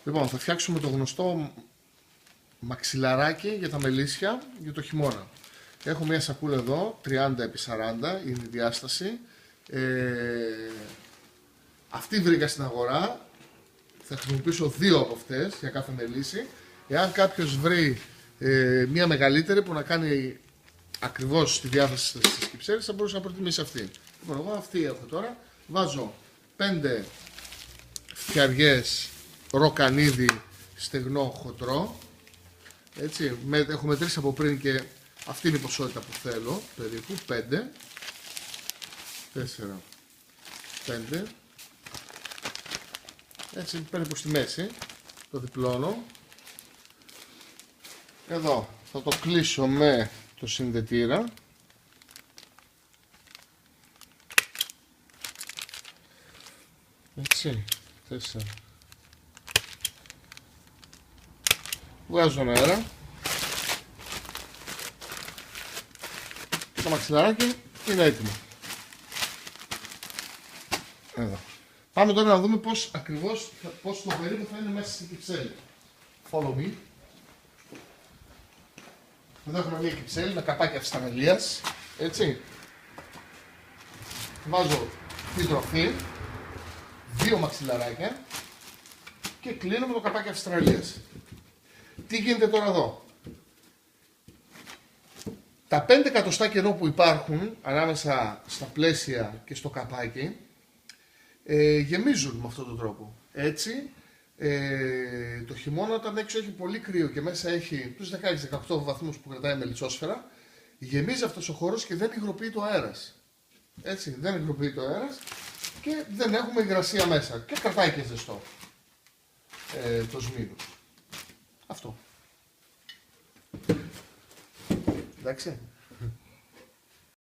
Λοιπόν, θα φτιάξουμε το γνωστό μαξιλαράκι για τα μελίσια για το χειμώνα. Έχω μια σακούλα εδώ, 30x40 είναι η διάσταση. Αυτή βρήκα στην αγορά. Θα χρησιμοποιήσω 2 από αυτές για κάθε μελίσι. Εάν κάποιος βρει μια μεγαλύτερη που να κάνει ακριβώς τη διάθεση της κυψέλης, θα μπορούσε να προτιμήσει αυτή. Λοιπόν, εγώ αυτή έχω τώρα. Βάζω 5 φτιαριές ροκανίδι στεγνό χοντρό. Έτσι, έχω μετρήσει από πριν και αυτή είναι η ποσότητα που θέλω, περίπου 5, 4, 5. Έτσι, περίπου στη μέση, το διπλώνω. Εδώ θα το κλείσω με το συνδετήρα. Έτσι, 4. Βγάζω αέρα. Και το μαξιλαράκι είναι έτοιμο. Εδώ. Πάμε τώρα να δούμε πώς ακριβώς, πώς το περίπου θα είναι μέσα στην κυψέλη. Follow me. Εδώ έχουμε μια κυψέλη με καπάκι αυστραλίας. Έτσι. Βάζω την τροφή, 2 μαξιλαράκια και κλείνω με το καπάκι αυστραλίας. Τι γίνεται τώρα εδώ. Τα 5 εκατοστά κενό που υπάρχουν ανάμεσα στα πλαίσια και στο καπάκι γεμίζουν με αυτόν τον τρόπο. Έτσι, το χειμώνα όταν έξω έχει πολύ κρύο και μέσα έχει τους 16-18 βαθμούς που κρατάει μελισσόσφαιρα, γεμίζει αυτός ο χώρος και δεν υγροποιείται ο αέρας. Έτσι, δεν υγροποιείται ο αέρας και δεν έχουμε υγρασία μέσα και κρατάει και ζεστό το σμήνος. Αυτό. Εντάξει.